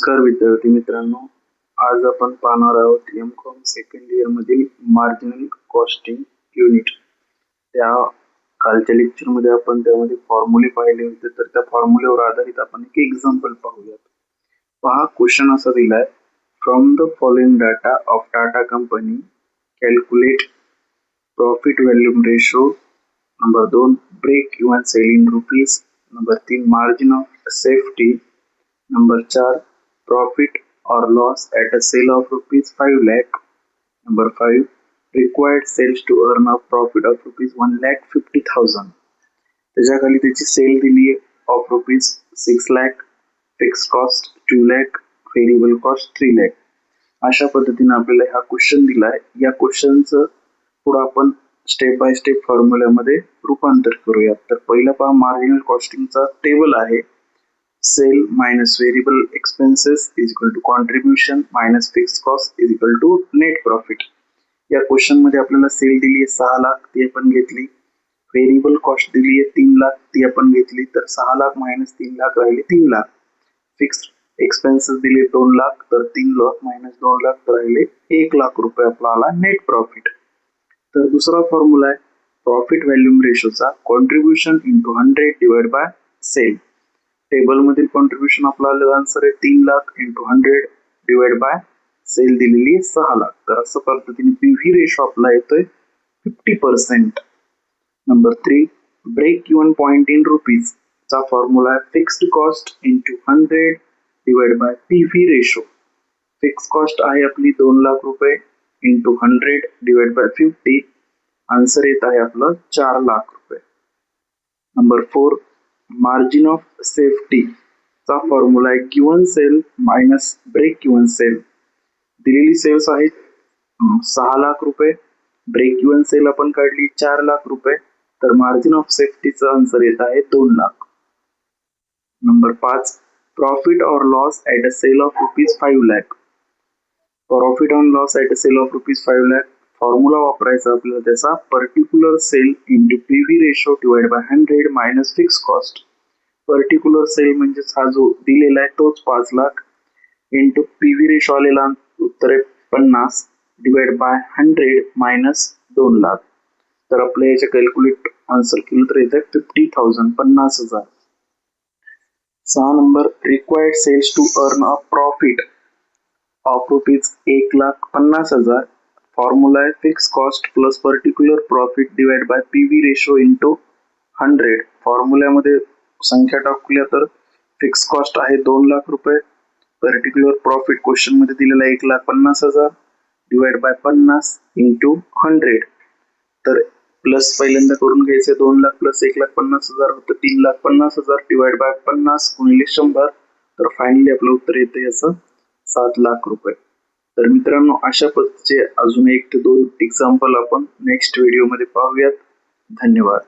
नमस्कार विद्यार्थी मित्रांनो, आज आपण पाहणार आहोत एम.कॉम सेकंड इयर मधील मार्जिनल कॉस्टिंग युनिट. त्या कालच्या लेक्चरमध्ये आपण त्यामध्ये फॉर्म्युले पाहिले होते, तर त्या फॉर्म्युलेवर आधारित आपण एक एक्झाम्पल पाहूयात. पहा, क्वेश्चन असा दिलाय, from the following data of Tata company calculate profit volume ratio. Number 2 break even sale in rupees. Number 3 margin of safety. Number 4 profit or loss at a sale of rupees 5 lakh. Number 5 required sales to earn a profit of rupees 1,50,000. त्याच्याखाली त्याची sale दिली आहे of rupees 6 lakh, fix cost 2 lakh, variable cost 3 lakh. अशा पद्धतीने आपल्याला हा question दिलाय. या क्वेश्चनचं पुढे आपण स्टेप बाय स्टेप फॉर्म्युल्यामध्ये रूपांतर करूया. तर पहिला पहा, मार्जिनल कॉस्टिंगचा टेबल आहे. Sale minus variable expenses is equal to contribution minus fix cost is equal to net profit. या क्वेश्चन मध्ये आपल्याला सेल दिली आहे 6 लाख, ती आपण घेतली. व्हेरिएबल कॉस्ट दिली आहे 3 लाख, ती आपण घेतली. तर 6 लाख मायनस 3 लाख राहिले 3 लाख. फिक्स एक्सपेन्सेस दिले 2 लाख, तर 3 लाख मायनस 2 लाख तर राहिले 1 लाख रुपये आपला आला नेट प्रॉफिट. तर दुसरा फॉर्म्युला आहे प्रॉफिट व्हॉल्यूम रेशोचा, contribution into 100 divide by sale. Table मधील कॉन्ट्रीब्युशन आपला आन्सर आहे 3 lakh into 100 divide by sale दिलेली 6 लाख. तर असं पद्धतीने पीव्ही रेशो आपला येतोय 50%. Number 3 break even point in rupees चा फॉर्म्युला आहे fixed cost into 100 divide by PV ratio. Fix cost आहे आपली 2 लाख रुपये इंटू 100 डिवाइड बाय 50. आन्सर येत आहे आपलं 4 लाख रुपये. नंबर 4 मार्जिन ऑफ सेफ्टी चा फॉर्म्युला आहे given sale minus break even sale. दिलेली सेल्स आहेत 6 लाख रुपये, ब्रेक इवन सेल आपण काढली 4 लाख रुपये, तर मार्जिन ऑफ सेफ्टीचा आन्सर येत आहे 2 लाख. नंबर 5 प्रॉफिट और loss at a sale of rupees 5 lakh. Profit on loss at a sale of rupees 5 lakh. Formula वापरायचा आपल्याला त्याचा particular sale into PV ratio divide by 100 minus fix cost. Particular sale म्हणजे हा जो दिलेला आहे तोच 5 लाख इंटू पीव्ही रेशो आलेला उत्तर आहे 50 डिवाइड बाय 100 मायनस 2 लाख. तर आपल्या याच्या कॅल्क्युलेट आन्सर केलं तर येत आहे 50,000 50,000. 6 number required sales to earn a profit of rupees 1,50,000. Formula आहे fix cost plus particular profit divide by PV ratio into 100. फॉर्म्युल्यामध्ये संख्या टाकूया तर फिक्स कॉस्ट आहे 2 लाख रुपये, पर्टिक्युलर प्रॉफिट क्वेश्चन मध्ये दिलेला 1,50,000 डिवाइड बाय 50 इंटू 100. तर प्लस पहिल्यांदा करून घ्यायचे 2 लाख प्लस 1,50,000 होतं 3,50,000 डिवाइड बाय 50 गुणिले 100. तर फायनली आपलं उत्तर येतं याचं 7 लाख रुपये. तर मित्रांनो, अशा पद्धतीचे अजून 1 ते 2 एक्झाम्पल आपण नेक्स्ट व्हिडिओ मध्ये पाहूयात. धन्यवाद.